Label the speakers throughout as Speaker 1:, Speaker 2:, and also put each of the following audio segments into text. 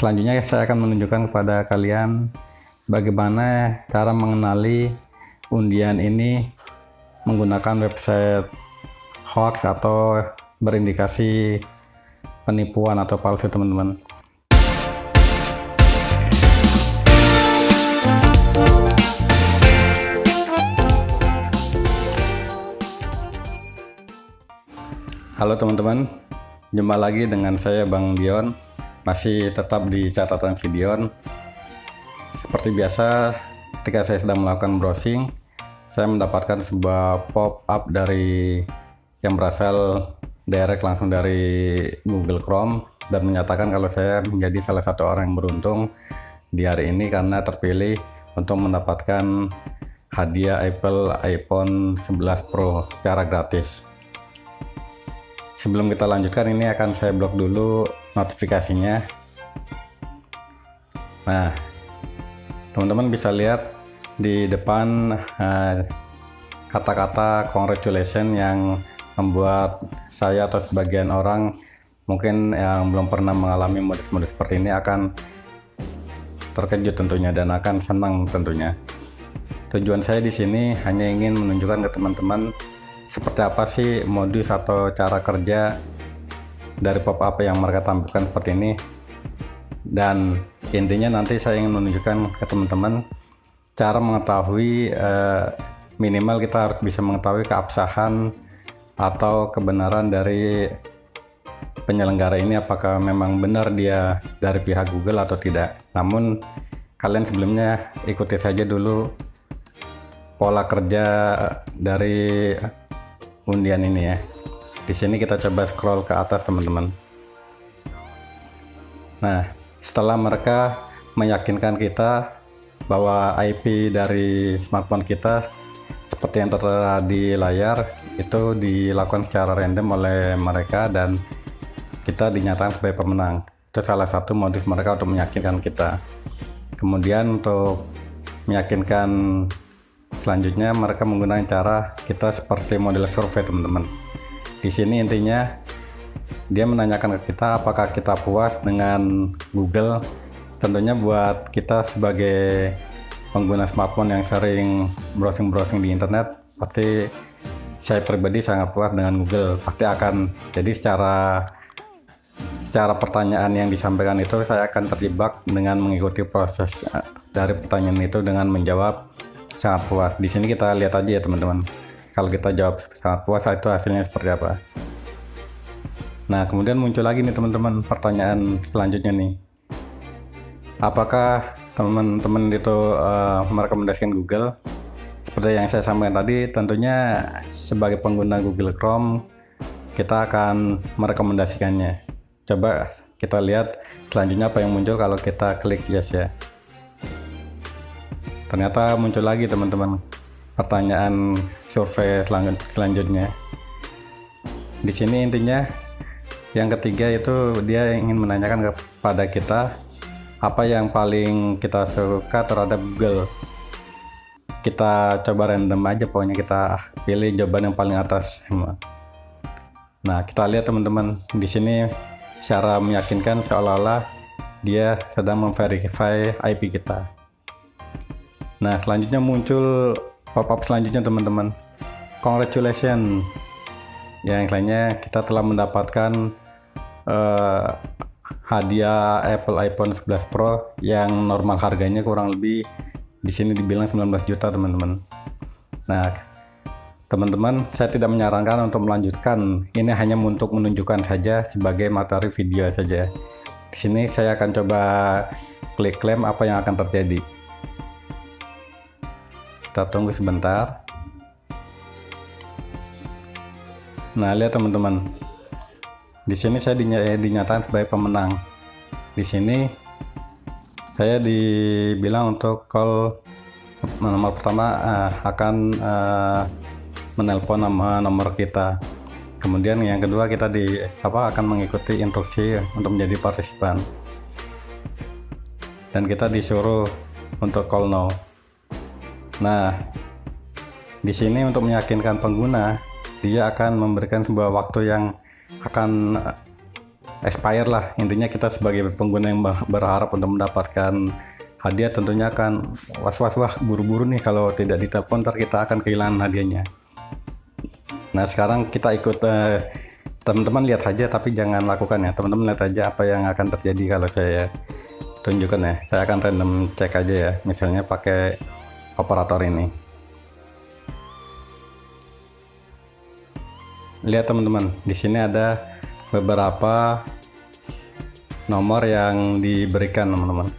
Speaker 1: Selanjutnya saya akan menunjukkan kepada kalian bagaimana cara mengenali undian ini menggunakan website hoax atau berindikasi penipuan atau palsu, teman-teman. Halo teman-teman, jumpa lagi dengan saya Bang Dion, masih tetap di catatan Videon. Seperti biasa, ketika saya sedang melakukan browsing, saya mendapatkan sebuah pop-up yang berasal direct langsung dari Google Chrome dan menyatakan kalau saya menjadi salah satu orang yang beruntung di hari ini karena terpilih untuk mendapatkan hadiah Apple iPhone 11 Pro secara gratis. Sebelum kita lanjutkan, ini akan saya blok dulu notifikasinya. Nah, teman-teman bisa lihat di depan kata-kata congratulations yang membuat saya atau sebagian orang mungkin yang belum pernah mengalami modus-modus seperti ini akan terkejut tentunya dan akan senang tentunya. Tujuan saya di sini hanya ingin menunjukkan ke teman-teman seperti apa sih modus atau cara kerja dari pop-up yang mereka tampilkan seperti ini, dan intinya nanti saya ingin menunjukkan ke teman-teman cara mengetahui minimal kita harus bisa mengetahui keabsahan atau kebenaran dari penyelenggara ini, apakah memang benar dia dari pihak Google atau tidak. Namun kalian sebelumnya ikuti saja dulu pola kerja dari undian ini ya. Di sini kita coba scroll ke atas, teman-teman. Nah, setelah mereka meyakinkan kita bahwa IP dari smartphone kita seperti yang tertera di layar itu dilakukan secara random oleh mereka dan kita dinyatakan sebagai pemenang. Itu salah satu modus mereka untuk meyakinkan kita. Kemudian untuk meyakinkan selanjutnya mereka menggunakan cara kita seperti model survei, teman-teman. Di sini intinya dia menanyakan ke kita apakah kita puas dengan Google. Tentunya buat kita sebagai pengguna smartphone yang sering browsing-browsing di internet, pasti saya pribadi sangat puas dengan Google. Pasti akan jadi secara pertanyaan yang disampaikan itu saya akan terjebak dengan mengikuti proses dari pertanyaan itu dengan menjawab sangat puas. Di sini kita lihat aja ya teman-teman, kalau kita jawab sangat puas itu hasilnya seperti apa. Nah, kemudian muncul lagi nih teman-teman pertanyaan selanjutnya nih, apakah teman-teman itu merekomendasikan Google? Seperti yang saya sampaikan tadi, tentunya sebagai pengguna Google Chrome kita akan merekomendasikannya. Coba kita lihat selanjutnya apa yang muncul kalau kita klik yes ya. Ternyata muncul lagi teman-teman pertanyaan survei selanjutnya. Di sini intinya yang ketiga itu dia ingin menanyakan kepada kita apa yang paling kita suka terhadap Google. Kita coba random aja, pokoknya kita pilih jawaban yang paling atas. Nah, kita lihat teman-teman di sini secara meyakinkan seolah-olah dia sedang memverifikasi IP kita. Nah, selanjutnya muncul pop-up selanjutnya teman-teman. Congratulations. Yang lainnya kita telah mendapatkan hadiah Apple iPhone 11 Pro yang normal harganya kurang lebih di sini dibilang 19 juta, teman-teman. Nah, teman-teman, saya tidak menyarankan untuk melanjutkan. Ini hanya untuk menunjukkan saja sebagai materi video saja. Di sini saya akan coba klik klaim apa yang akan terjadi. Kita tunggu sebentar. Nah, lihat teman-teman. Di sini saya dinyatakan sebagai pemenang. Di sini saya dibilang untuk call nomor pertama akan menelpon nomor kita. Kemudian yang kedua kita akan mengikuti instruksi untuk menjadi partisipan. Dan kita disuruh untuk call now. Nah, di sini untuk meyakinkan pengguna, dia akan memberikan sebuah waktu yang akan expire lah. Intinya kita sebagai pengguna yang berharap untuk mendapatkan hadiah tentunya akan was-was, wah buru-buru nih, kalau tidak ditelepon ntar kita akan kehilangan hadiahnya. Nah sekarang kita ikut, teman-teman lihat aja tapi jangan lakukan ya, teman-teman lihat aja apa yang akan terjadi kalau saya tunjukkan ya. Saya akan random cek aja ya, misalnya pakai operator ini. Lihat teman-teman, di sini ada beberapa nomor yang diberikan teman-teman,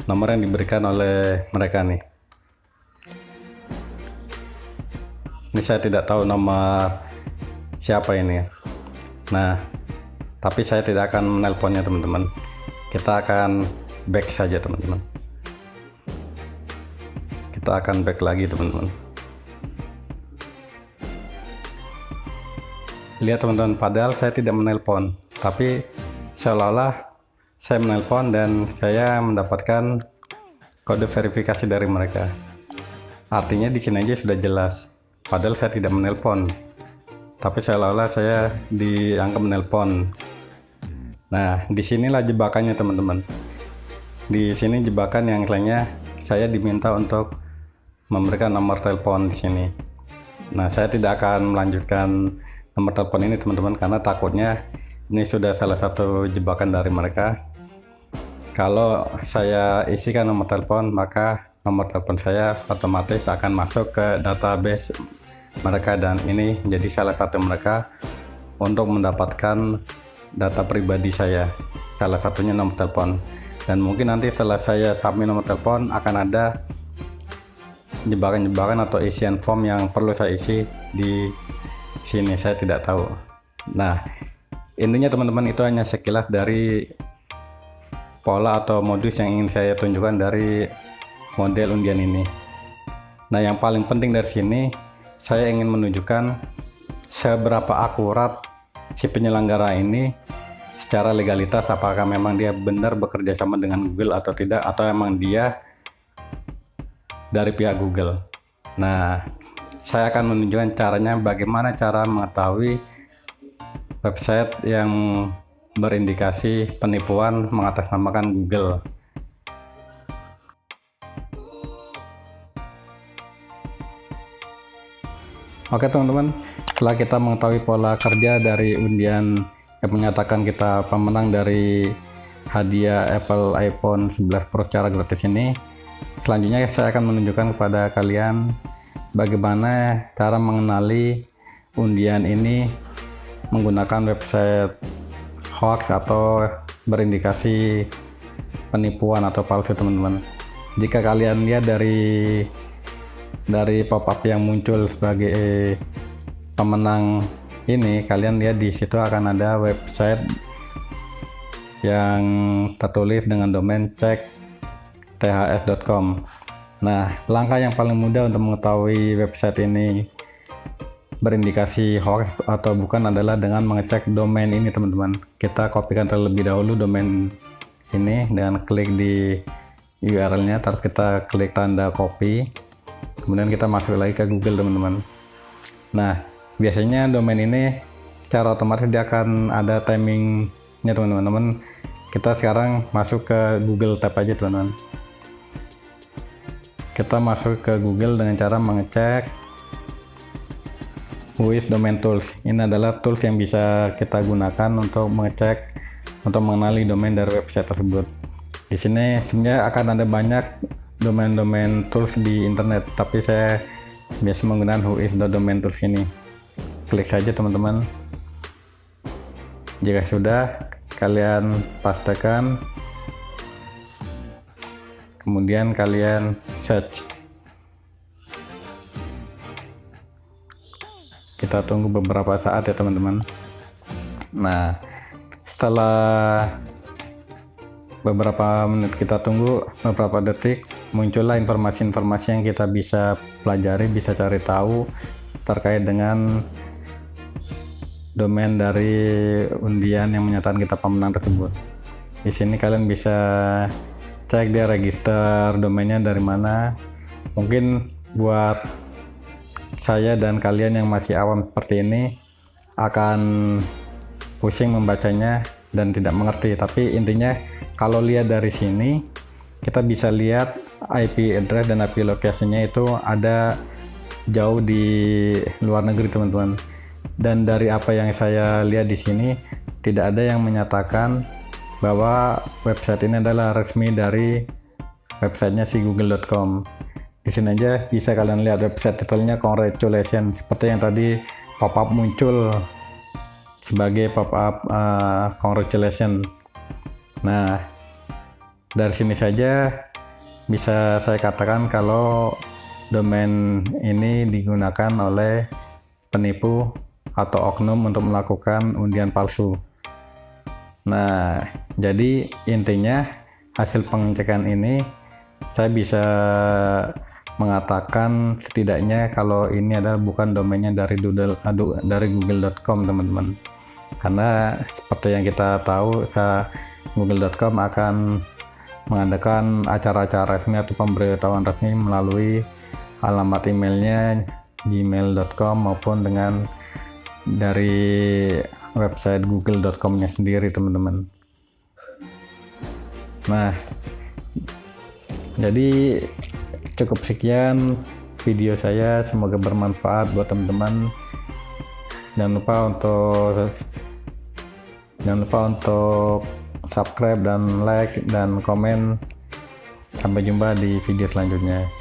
Speaker 1: nomor yang diberikan oleh mereka nih. Ini saya tidak tahu nomor siapa ini. Nah tapi saya tidak akan menelponnya teman-teman, kita akan back saja teman-teman, kita akan back lagi teman-teman. Lihat teman-teman, padahal saya tidak menelpon, tapi seolah-olah saya menelpon dan saya mendapatkan kode verifikasi dari mereka. Artinya di sini aja sudah jelas, padahal saya tidak menelpon, tapi seolah-olah saya dianggap menelpon. Nah, disinilah jebakannya teman-teman. Di sini jebakan yang lainnya, saya diminta untuk memberikan nomor telepon di sini. Nah, saya tidak akan melanjutkan nomor telepon ini teman-teman, karena takutnya ini sudah salah satu jebakan dari mereka. Kalau saya isikan nomor telepon, maka nomor telepon saya otomatis akan masuk ke database mereka, dan ini menjadi salah satu mereka untuk mendapatkan data pribadi saya, salah satunya nomor telepon. Dan mungkin nanti setelah saya submit nomor telepon akan ada jebakan-jebakan atau isian form yang perlu saya isi di sini, saya tidak tahu. Nah intinya teman-teman, itu hanya sekilas dari pola atau modus yang ingin saya tunjukkan dari model undian ini. Nah yang paling penting dari sini, saya ingin menunjukkan seberapa akurat si penyelenggara ini secara legalitas, apakah memang dia benar bekerja sama dengan Google atau tidak, atau emang dia dari pihak Google. Nah saya akan menunjukkan caranya, bagaimana cara mengetahui website yang berindikasi penipuan mengatasnamakan Google. Oke teman-teman, setelah kita mengetahui pola kerja dari undian yang menyatakan kita pemenang dari hadiah Apple iPhone 11 Pro secara gratis ini, selanjutnya saya akan menunjukkan kepada kalian bagaimana cara mengenali undian ini menggunakan website hoax atau berindikasi penipuan atau palsu teman-teman. Jika kalian lihat dari pop-up yang muncul sebagai pemenang ini, kalian lihat di situ akan ada website yang tertulis dengan domain cek.ths.com. Nah, langkah yang paling mudah untuk mengetahui website ini berindikasi hoax atau bukan adalah dengan mengecek domain ini teman-teman. Kita kopikan terlebih dahulu domain ini dengan klik di URL-nya, terus kita klik tanda copy, kemudian kita masuk lagi ke Google teman-teman. Nah, biasanya domain ini secara otomatis dia akan ada timingnya teman-teman. Kita sekarang masuk ke Google Tab aja teman-teman. Kita masuk ke Google dengan cara mengecek with domain tools. Ini adalah tools yang bisa kita gunakan untuk mengecek, untuk mengenali domain dari website tersebut. Di sini sebenarnya akan ada banyak domain-domain tools di internet, tapi saya biasa menggunakan whois.domain tools ini. Klik saja teman-teman. Jika sudah, kalian pastekan, kemudian kalian search. Kita tunggu beberapa saat ya teman-teman. Nah, setelah beberapa menit kita tunggu, beberapa detik, muncullah informasi-informasi yang kita bisa pelajari, bisa cari tahu terkait dengan domain dari undian yang menyatakan kita pemenang tersebut. Di sini kalian bisa cek dia register domainnya dari mana. Mungkin buat saya dan kalian yang masih awam seperti ini akan pusing membacanya dan tidak mengerti. Tapi intinya kalau lihat dari sini kita bisa lihat IP address dan IP location-nya itu ada jauh di luar negeri teman-teman. Dan dari apa yang saya lihat di sini tidak ada yang menyatakan bahwa website ini adalah resmi dari websitenya si google.com. Di sini aja bisa kalian lihat website detailnya congratulations, seperti yang tadi pop-up muncul sebagai pop-up congratulations. Nah, dari sini saja bisa saya katakan kalau domain ini digunakan oleh penipu atau oknum untuk melakukan undian palsu. Nah, jadi intinya hasil pengecekan ini saya bisa mengatakan setidaknya kalau ini adalah bukan domainnya dari google.com teman-teman. Karena seperti yang kita tahu, google.com akan mengadakan acara-acara resmi atau pemberitahuan resmi melalui alamat emailnya gmail.com maupun dengan dari website google.com-nya sendiri teman-teman. Nah, jadi cukup sekian video saya, semoga bermanfaat buat teman-teman. Jangan lupa untuk subscribe dan like dan komen. Sampai jumpa di video selanjutnya.